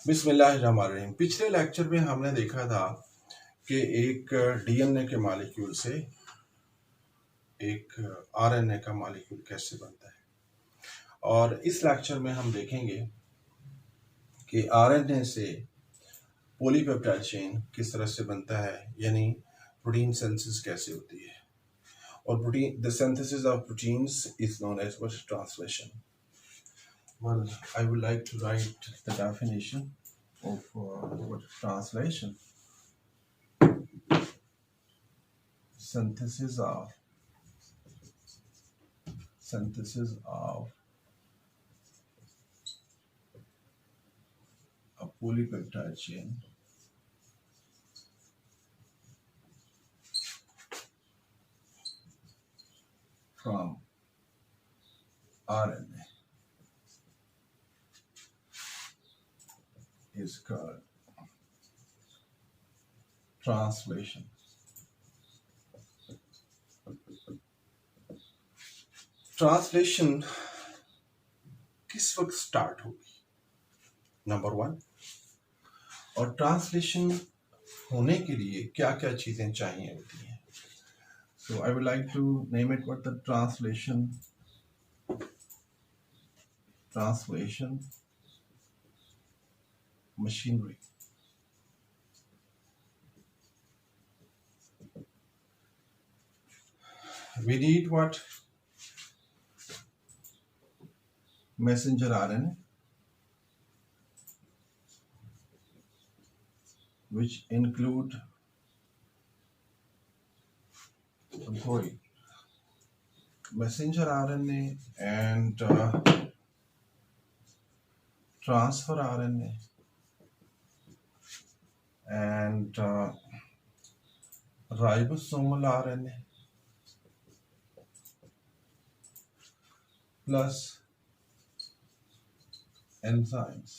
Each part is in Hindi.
बिस्मिल्लाहिर्रहमानिर्रहीम। पिछले लेक्चर में हमने देखा था कि एक डीएनए के मॉलिक्यूल से एक आरएनए का मॉलिक्यूल कैसे बनता है, और इस लेक्चर में हम देखेंगे कि आरएनए से पॉलीपेप्टाइड चेन किस तरह से बनता है, यानी प्रोटीन सिंथेसिस कैसे होती है। और protein the synthesis of proteins is known as what translation. Well, I would like to write the definition of what translation. Synthesis of a polypeptide chain from RNA is called translation. Translation किस वक्त स्टार्ट होगी, नंबर 1। और ट्रांसलेशन होने के लिए क्या क्या चीजें चाहिए होती हैं। So I would like to name it what the translation machinery. We need what? Messenger RNA, which include messenger RNA and transfer RNA and ribosomal RNA plus enzymes।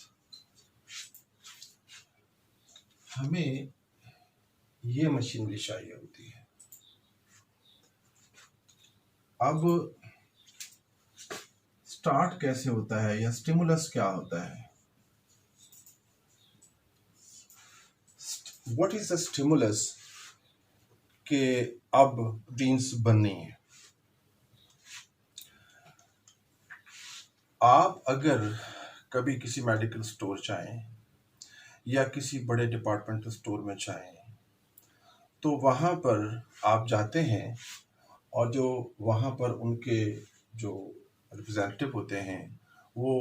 हमें ये मशीनरी चाहिए होती है। अब स्टार्ट कैसे होता है या स्टिमुलस क्या होता है? व्हाट इज द स्टिमुलस के अब प्रोटीन्स बननी है। आप अगर कभी किसी मेडिकल स्टोर जाएं या किसी बड़े डिपार्टमेंटल स्टोर में जाएं, तो वहाँ पर आप जाते हैं और जो वहाँ पर उनके जो रिप्रेजेंटेटिव होते हैं वो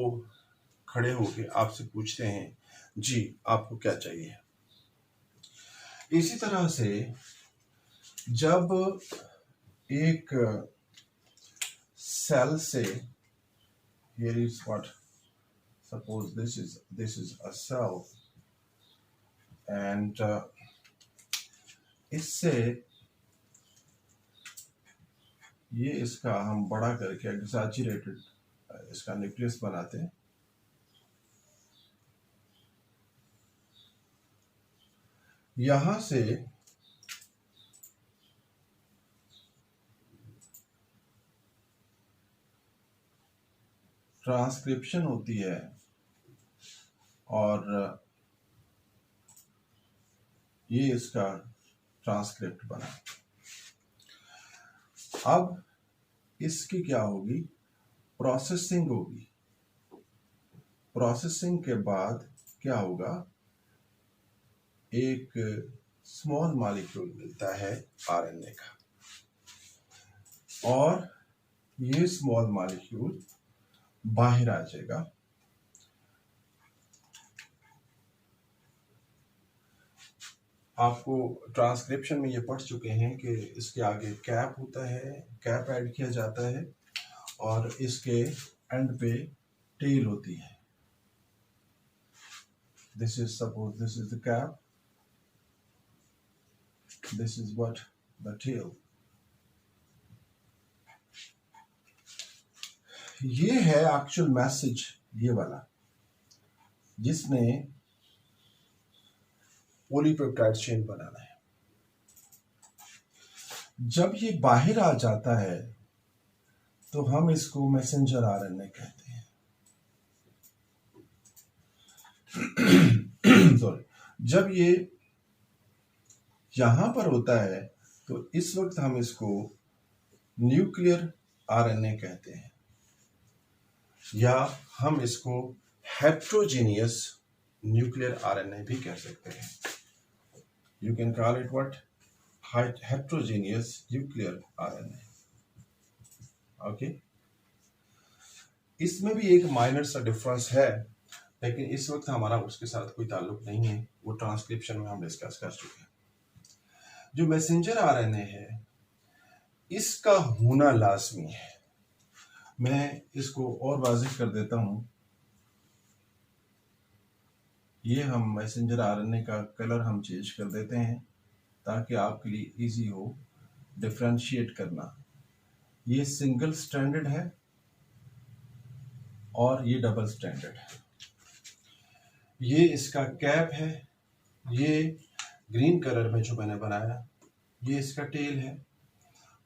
खड़े होके आपसे पूछते हैं, जी आपको क्या चाहिए। इसी तरह से जब एक सेल से, here is what, suppose this is a cell and इससे ये इसका हम बड़ा करके एक्सैचुरेटेड इसका न्यूक्लियस बनाते हैं। यहां से ट्रांसक्रिप्शन होती है और ये इसका ट्रांसक्रिप्ट बना। अब इसकी क्या होगी? प्रोसेसिंग होगी। प्रोसेसिंग के बाद क्या होगा? एक स्मॉल मॉलिक्यूल मिलता है आरएनए का, और ये स्मॉल मॉलिक्यूल बाहर आ जाएगा। आपको ट्रांसक्रिप्शन में ये पढ़ चुके हैं कि इसके आगे कैप होता है, कैप ऐड किया जाता है और इसके एंड पे टेल होती है। This is suppose this is the cap, this is what the tail. ये है एक्चुअल मैसेज, ये वाला जिसने पॉलीपेप्टाइड चेन बनाना है। जब ये बाहर आ जाता है तो हम इसको मैसेंजर आरएनए कहते हैं। सॉरी, जब ये यहां पर होता है तो इस वक्त हम इसको न्यूक्लियर आरएनए कहते हैं, या हम इसको हेट्रोजीनियस न्यूक्लियर आरएनए भी कह सकते हैं। You can call it what, heterogeneous nuclear RNA. Okay, इसमें भी एक माइनर सा डिफरेंस है, लेकिन इस वक्त हमारा उसके साथ कोई ताल्लुक नहीं है, वो ट्रांसक्रिप्शन में हम डिस्कस कर चुके हैं। जो मैसेंजर आरएनए है इसका होना लाजमी है। मैं इसको और वाज़ेह कर देता हूं। ये हम मैसेंजर आरएनए का कलर हम चेंज कर देते हैं ताकि आपके लिए इजी हो डिफरेंशिएट करना। ये सिंगल स्ट्रैंडेड है और ये डबल स्ट्रैंडेड है। ये इसका कैप है, ये ग्रीन कलर में जो मैंने बनाया ये इसका टेल है,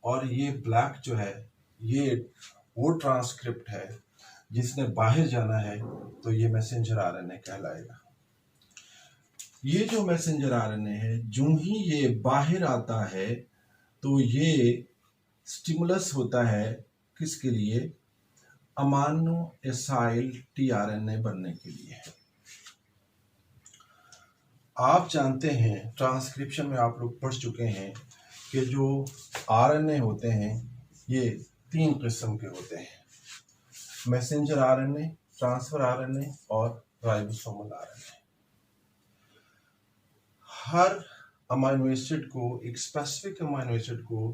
और ये ब्लैक जो है ये वो ट्रांसक्रिप्ट है जिसने बाहर जाना है, तो ये मैसेंजर आरएनए कहलाएगा। ये जो मैसेंजर आरएनए है जो ही ये बाहर आता है तो ये स्टिमुलस होता है किसके लिए, अमाइनो एसाइल टीआरएनए बनने के लिए। आप जानते हैं ट्रांसक्रिप्शन में आप लोग पढ़ चुके हैं कि जो आरएनए होते हैं ये 3 किस्म के होते हैं, मैसेंजर आरएनए, ट्रांसफर आरएनए और राइबोसोमल आरएनए। हर अमाइनो एसिड को, एक स्पेसिफिक अमाइनो एसिड को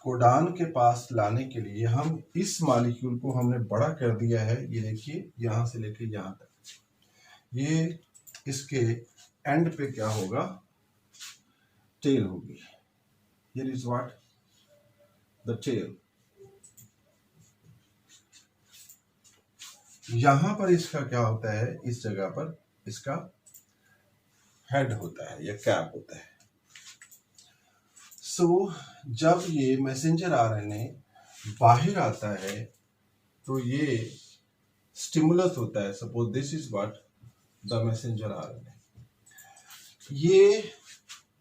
कोडान के पास लाने के लिए हम इस मॉलिक्यूल को हमने बड़ा कर दिया है। ये देखिए यहां से लेके यहां तक, ये इसके एंड पे क्या होगा, टेल होगी। Here is what, the tail. यहां पर इसका क्या होता है, इस जगह पर इसका हेड होता है या कैप होता है। सो जब ये मैसेंजर आरएनए बाहर आता है तो ये स्टिमुलस होता है। Suppose this is what the messenger RNA. ये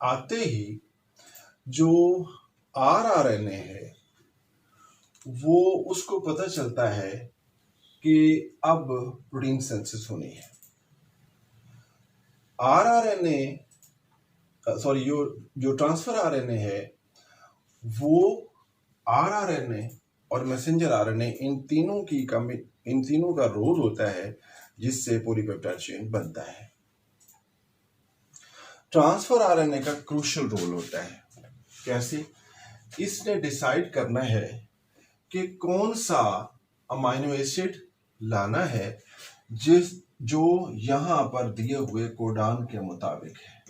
आते ही जो आरआरएनए है वो उसको पता चलता है कि अब प्रोटीन सिंथेसिस होनी है। आरआरएनए सॉरी जो ट्रांसफर आरएनए है वो आरआरएनए और मैसेंजर आरएनए इन तीनों का रोल होता है जिससे पॉलीपेप्टाइड चेन बनता है। ट्रांसफर आरएनए का क्रूशियल रोल होता है। कैसे, इसने डिसाइड करना है कि कौन सा अमाइनो एसिड लाना है जो यहां पर दिए हुए कोडान के मुताबिक है।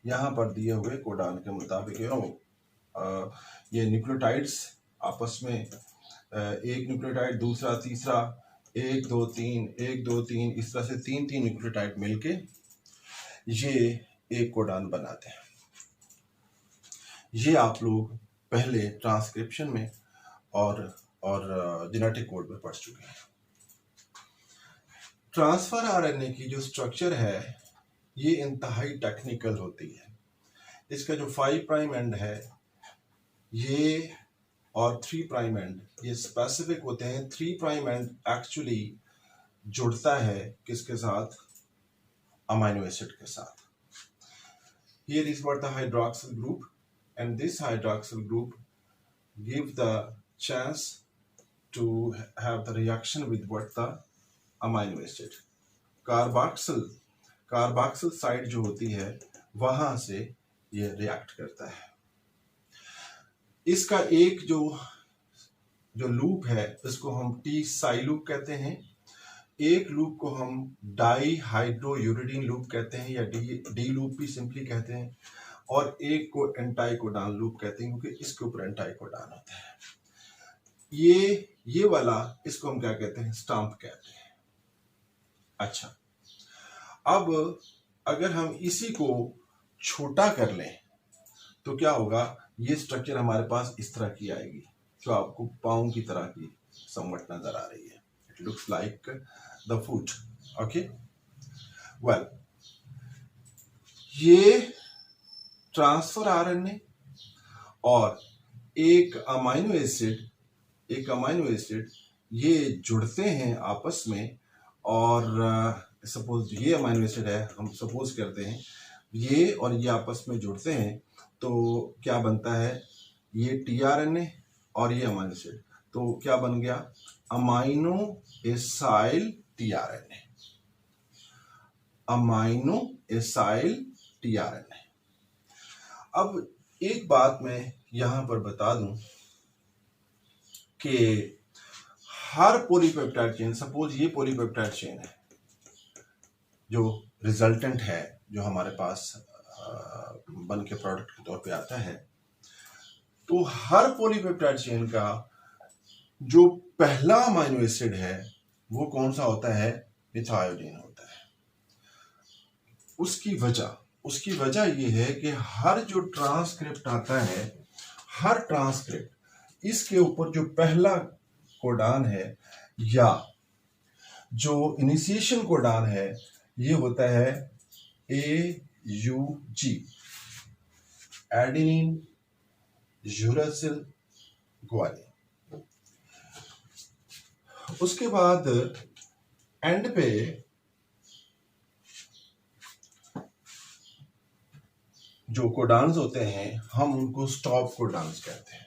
यहां पर दिए हुए कोडान के मुताबिक ये न्यूक्लियोटाइड्स आपस में एक न्यूक्लियोटाइड दूसरा तीसरा 1 2 3 1 2 3 इस तरह से 3 न्यूक्लियोटाइड मिलके ये एक कोडान बनाते हैं। ये आप लोग पहले ट्रांसक्रिप्शन में और जेनेटिक कोड में पढ़ चुके हैं। ट्रांसफर आरएनए की जो स्ट्रक्चर है ये इंतहाई टेक्निकल होती है। इसका जो 5 प्राइम एंड है ये और 3 प्राइम एंड ये स्पेसिफिक होते हैं। 3 प्राइम एंड एक्चुअली जुड़ता है किसके साथ, अमाइनो एसिड के साथ। Here is what the hydroxyl group, and this hydroxyl group give the chance to have the reaction with what the amino acid. Carboxyl side जो होती है वहां से ये रिएक्ट करता है। इसका एक जो लूप है इसको हम टी साई लूप कहते हैं। एक लूप को हम डाई हाइड्रोयूरिडीन लूप कहते हैं या डी लूप भी सिंपली कहते हैं, और एक को एंटाइकोडान लूप कहते हैं क्योंकि इसके ऊपर एंटाइकोडान होता है। ये वाला इसको हम क्या कहते हैं, स्टाम्प कहते हैं। अच्छा, अब अगर हम इसी को छोटा कर लें तो क्या होगा, ये स्ट्रक्चर हमारे पास इस तरह की आएगी जो आपको पाँव की तरह की समवट नजर आ रही है। It looks like the foot. Okay, well, ये ट्रांसफर आरएनए और एक अमाइनो एसिड ये जुड़ते हैं आपस में, और सपोज ये अमाइनो एसिड है, हम सपोज करते हैं ये और ये आपस में जुड़ते हैं, तो क्या बनता है, ये टीआरएनए और ये अमाइनो एसिड, तो क्या बन गया, amino acyl tRNA, amino acyl tRNA. अब एक बात मैं यहां पर बता दूं कि हर पॉलीपेप्टाइड चेन, सपोज ये पॉलीपेप्टाइड चेन है जो रिजल्टेंट है, जो हमारे पास बन के प्रोडक्ट के तौर पे आता है, तो हर पॉलीपेप्टाइड चेन का जो पहला अमाइनो एसिड है वो कौन सा होता है, मिथायोडीन होता है। उसकी वजह ये है कि हर जो ट्रांसक्रिप्ट आता है, हर ट्रांसक्रिप्ट, इसके ऊपर जो पहला कोडान है या जो इनिशिएशन कोडान है ये होता है AUG, एडेनिन यूरासिल ग्वानिन। उसके बाद एंड पे जो कोडान्स होते हैं हम उनको स्टॉप कोडान्स कहते हैं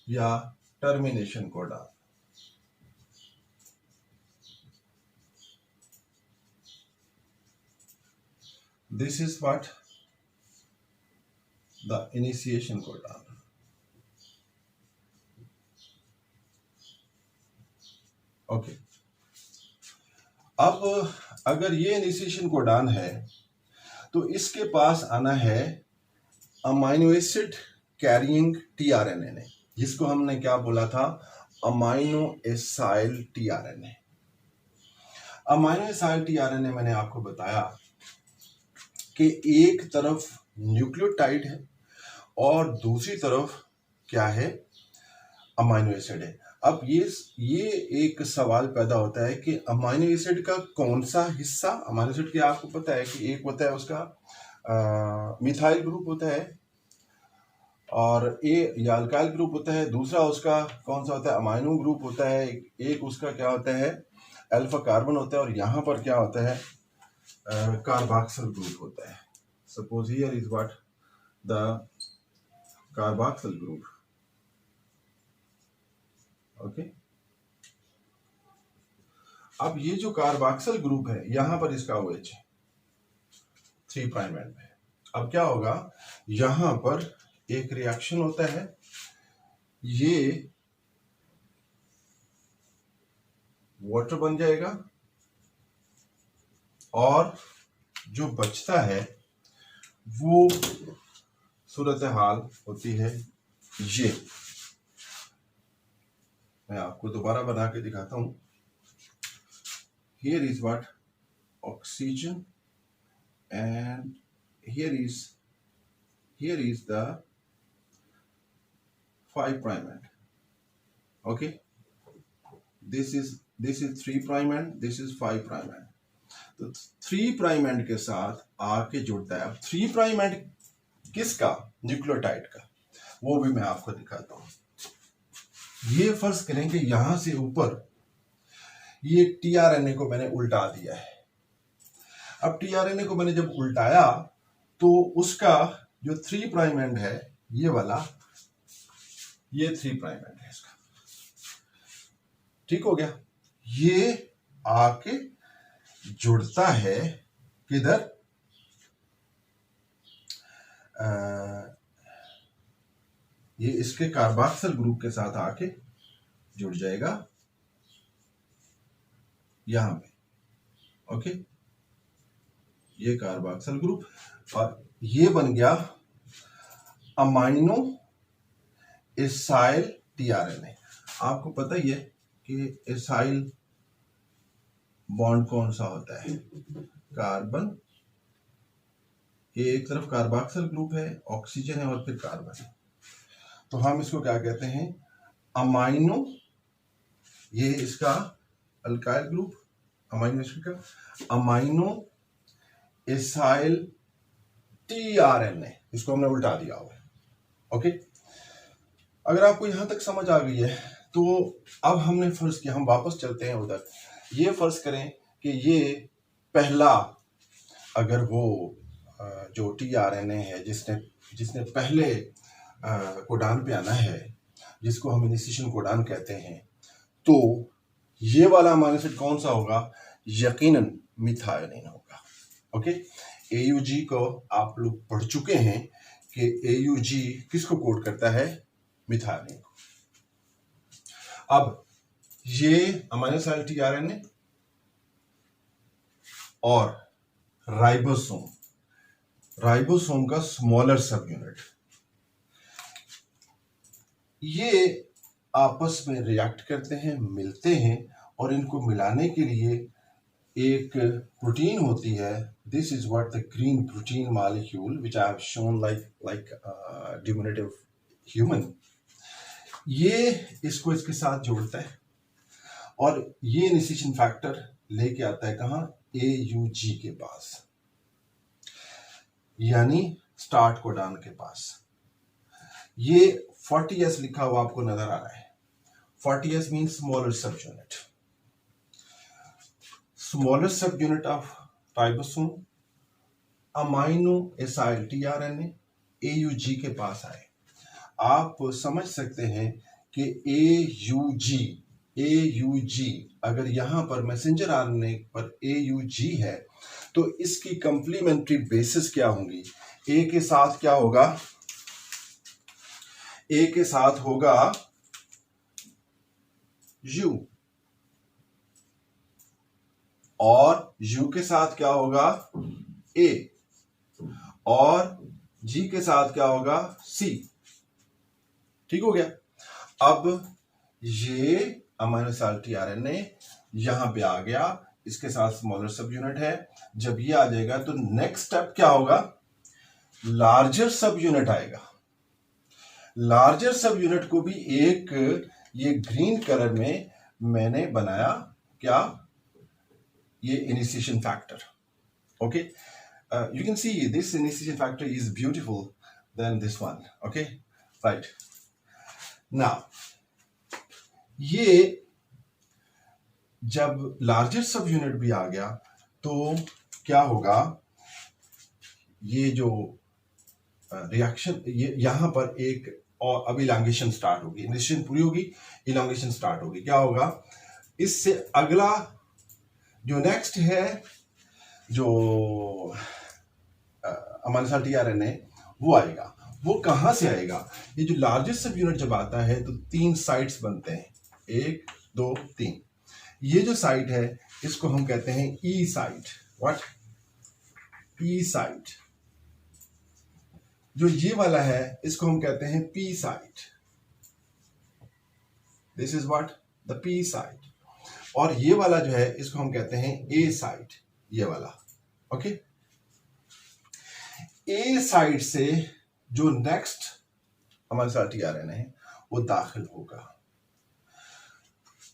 या termination codon. This is what the initiation codon. Okay. अब अगर ये इनिशिएशन कोडान है तो इसके पास आना है अमाइनो एसिड कैरिंग टीआरएनए, जिसको हमने क्या बोला था, amino acyl tRNA. Amino acyl tRNA मैंने आपको बताया कि एक तरफ न्यूक्लियोटाइड है और दूसरी तरफ क्या है, अमाइनो एसिड है। अब ये एक सवाल पैदा होता है कि अमाइनो एसिड का कौन सा हिस्सा, अमाइनो एसिड के आपको पता है कि एक होता है उसका मिथाइल ग्रुप होता है और या अल्काइल ग्रुप होता है, दूसरा उसका कौन सा होता है, अमाइनो ग्रुप होता है, एक उसका क्या होता है, अल्फा कार्बन होता है, और यहाँ पर क्या होता है, कार्बोक्सिल ग्रुप होता है। Suppose here is what the carboxyl group. Okay, अब ये जो कार्बोक्सिल ग्रुप है यहां पर इसका OH 3 प्राइम एंड है। अब क्या होगा, यहां पर एक रिएक्शन होता है, ये वाटर बन जाएगा और जो बचता है वो सूरत हाल होती है ये। मैं आपको दोबारा बना के दिखाता हूं। Here is what oxygen and here is the 5 prime end. Okay, this is 3 prime end, this is 5 prime end. तो 3 प्राइम एंड के साथ आके जुड़ता है। अब 3 प्राइम एंड किसका, न्यूक्लियोटाइड का, वो भी मैं आपको दिखाता हूं। ये फर्ज करेंगे यहां से ऊपर ये टीआरएनए को मैंने उल्टा दिया है। अब टीआरएनए को मैंने जब उल्टाया तो उसका जो 3 प्राइम एंड है ये वाला, ये 3 प्राइम एंड है इसका, ठीक हो गया। ये आके जुड़ता है किधर, ये इसके कार्बोक्सिल ग्रुप के साथ आके जुड़ जाएगा यहां पे। ओके, ये कार्बोक्सिल ग्रुप और ये बन गया अमाइनो एसाइल टीआरएनए। आपको पता ही है कि एसाइल बॉन्ड कौन सा होता है, कार्बन, ये एक तरफ कार्बोक्सिल ग्रुप है, ऑक्सीजन है और फिर कार्बन, तो हम इसको क्या कहते हैं, अमाइनो, ये इसका अल्काइल ग्रुप, अमाइनो एसिड का अमाइनो एसाइल tRNA, इसको हमने उल्टा दिया हुआ है। ओके, अगर आपको यहां तक समझ आ गई है तो अब हमने फर्ज किया, हम वापस चलते हैं उधर। ये फर्ज करें कि ये पहला, अगर वो जो tRNA है जिसने पहले कोडान पे आना है, जिसको हम इनिशिएशन कोडान कहते हैं, तो ये वाला अमाइनो एसिड कौन सा होगा? यकीनन मिथायोनिन होगा। ओके, AUG को आप लोग पढ़ चुके हैं कि AUG किसको कोड करता है? मिथायोनिन को। अब ये अमाइनो एसिड tRNA और राइबोसोम का स्मॉलर सब यूनिट, ये आपस में रिएक्ट करते हैं, मिलते हैं, और इनको मिलाने के लिए एक प्रोटीन होती है। This is what the green protein molecule which I have shown like diminutive human. ये इसको इसके साथ जोड़ता है और ये इनिशिएशन फैक्टर लेके आता है कहाँ? AUG के पास, यानी स्टार्ट कोडान के पास। ये 40S लिखा हुआ आपको नजर आ रहा है। 40S मीन्स स्मॉलर सब यूनिट। स्मॉलर सब unit of ribosome amino acyl tRNA AUG के पास आए। आप समझ सकते हैं कि AUG अगर यहां पर मैसेंजर RNA पर AUG है तो इसकी कंप्लीमेंट्री बेसिस क्या होंगी? A के साथ क्या होगा? A के साथ होगा U, और U के साथ क्या होगा? A, और G के साथ क्या होगा? C। ठीक हो गया। अब ये अमाइनो एसिड tRNA यहां पे आ गया, इसके साथ स्मॉलर सब यूनिट है। जब ये आ जाएगा तो नेक्स्ट स्टेप क्या होगा? लार्जर सब यूनिट आएगा। लार्जर सब यूनिट को भी एक ये ग्रीन कलर में मैंने बनाया, क्या? ये initiation factor. Okay, you can see this initiation factor is beautiful than this one. Okay, right. Now, ये जब लार्जर सब यूनिट भी आ गया तो क्या होगा? ये जो रिएक्शन, ये यहां पर एक और अब इलांगेशन स्टार्ट होगी। इनिशिएशन पूरी होगी, इलांगेशन स्टार्ट होगी। क्या होगा? इससे अगला जो नेक्स्ट है, जो अमाइनो एसिड tRNA वो आएगा। वो कहां से आएगा? ये जो लार्जेस्ट सब यूनिट जब आता है तो 3 साइट्स बनते हैं, 1 2 3। ये जो साइट है इसको हम कहते हैं E site. What? E site. जो ये वाला है इसको हम कहते हैं P site. This is what? The P site. और ये वाला जो है इसको हम कहते हैं A साइट, ये वाला। ओके, A साइड से जो नेक्स्ट हमारे साथ tRNA है वो दाखिल होगा।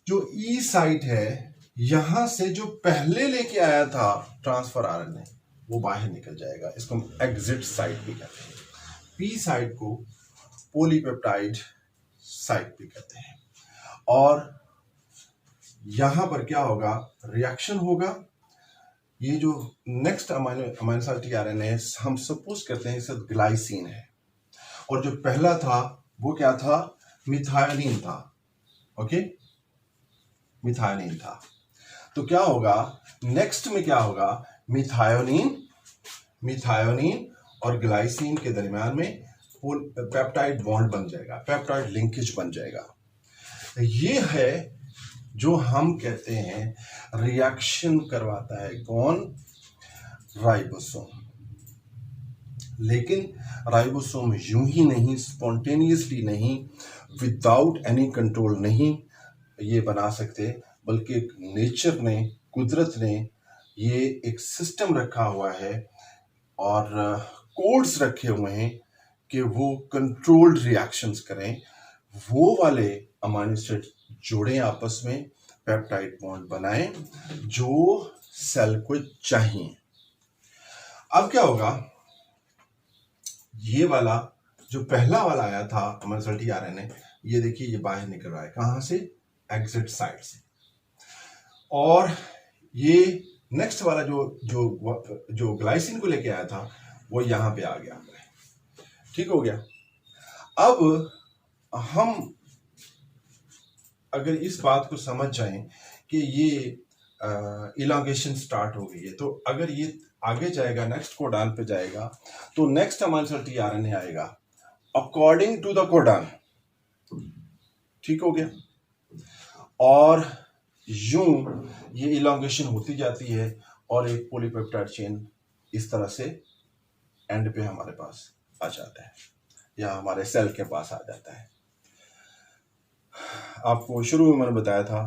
जो E साइट है यहां से जो पहले लेके आया था ट्रांसफर RNA वो बाहर निकल जाएगा, इसको हम एग्जिट साइट भी कहते हैं। P साइट को पॉलीपेप्टाइड साइट भी कहते हैं। और यहां पर क्या होगा? रिएक्शन होगा। ये जो नेक्स्ट अमाइनो एसिड tRNA है, हम सपोज करते हैं इसका ग्लाइसिन है, और जो पहला था वो क्या था? मिथायोनिन था। ओके, मिथायोनिन था। तो क्या होगा? नेक्स्ट में क्या होगा? मिथायोनिन और ग्लाइसिन के दरमियान में पेप्टाइड बॉन्ड बन जाएगा, पेप्टाइड लिंकेज बन जाएगा। ये है जो हम कहते हैं रिएक्शन करवाता है। कौन? राइबोसोम। लेकिन राइबोसोम यूं ही नहीं, स्पॉन्टेनियसली नहीं, विदाउट एनी कंट्रोल नहीं ये बना सकते, बल्कि नेचर ने, कुदरत ने ये एक सिस्टम रखा हुआ है और कोड्स रखे हुए हैं कि वो कंट्रोल्ड रिएक्शंस करें। वो वाले अमाइनो एसिड जोड़ें आपस में, पेप्टाइड बॉन्ड बनाएं जो सेल को चाहिए। अब क्या होगा, ये वाला जो पहला वाला आया था मल्टी आरएनए, ये देखिए ये बाहर निकल रहा है, कहां से, एग्जिट साइड से, और ये नेक्स्ट वाला जो ग्लाइसिन को लेके आया था वो यहां पे आ गया। ठीक हो गया। अब हम अगर इस बात को समझ जाएं कि ये इलांगेशन स्टार्ट हो गई है, तो अगर ये आगे जाएगा, नेक्स्ट कोडान पे जाएगा, तो नेक्स्ट हमारे साथ टीआरएनए आएगा अकॉर्डिंग टू द कोडान। ठीक हो गया। और यूं ये इलांगेशन होती जाती है और एक पॉलीपेप्टाइड चेन इस तरह से एंड पे हमारे पास आ जाता है, या हमारे सेल के पास आ जाता है। आपको शुरू में मैंने बताया था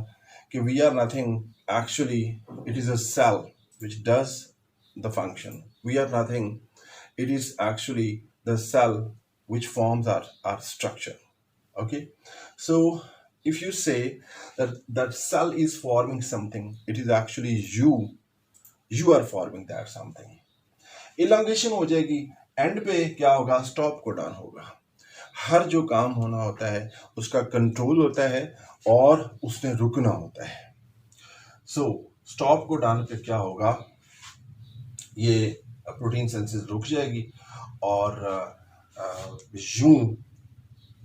कि we are nothing, actually it is a cell which does the function. We are nothing, it is actually the cell which forms our structure. Okay, so if you say that cell is forming something, it is actually you are forming that something. Elongation हो जाएगी, एंड पे क्या होगा, स्टॉप कोडान होगा। हर जो काम होना होता है उसका कंट्रोल होता है और उसने रुकना होता है। सो स्टॉप कोडान पे क्या होगा, ये प्रोटीन सिंथेसिस रुक जाएगी और यूं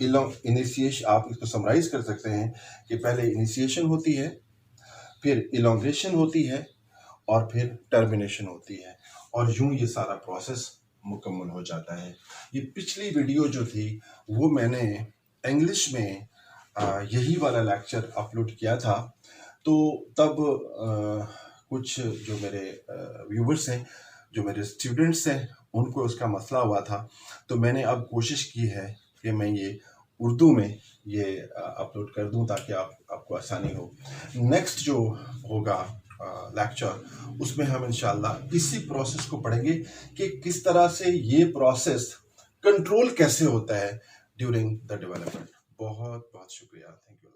इनिशिएशन, आप इसको समराइज कर सकते हैं कि पहले इनिशिएशन होती है, फिर इलोंगेशन होती है और फिर टर्मिनेशन होती है, और यूं ये सारा प्रोसेस मुकम्मल हो जाता है। ये पिछली वीडियो जो थी वो मैंने इंग्लिश में यही वाला लेक्चर अपलोड किया था, तो तब कुछ जो मेरे व्यूवर्स हैं, जो मेरे स्टूडेंट्स हैं, उनको उसका मसला हुआ था, तो मैंने अब कोशिश की है कि मैं ये उर्दू में ये अपलोड कर दूं ताकि आपको आसानी हो। नेक्स्ट जो होगा लेक्चर, उसमें हम इंशाल्लाह इसी प्रोसेस को पढ़ेंगे कि किस तरह से ये प्रोसेस कंट्रोल कैसे होता है ड्यूरिंग द डेवलपमेंट। बहुत बहुत शुक्रिया, थैंक यू।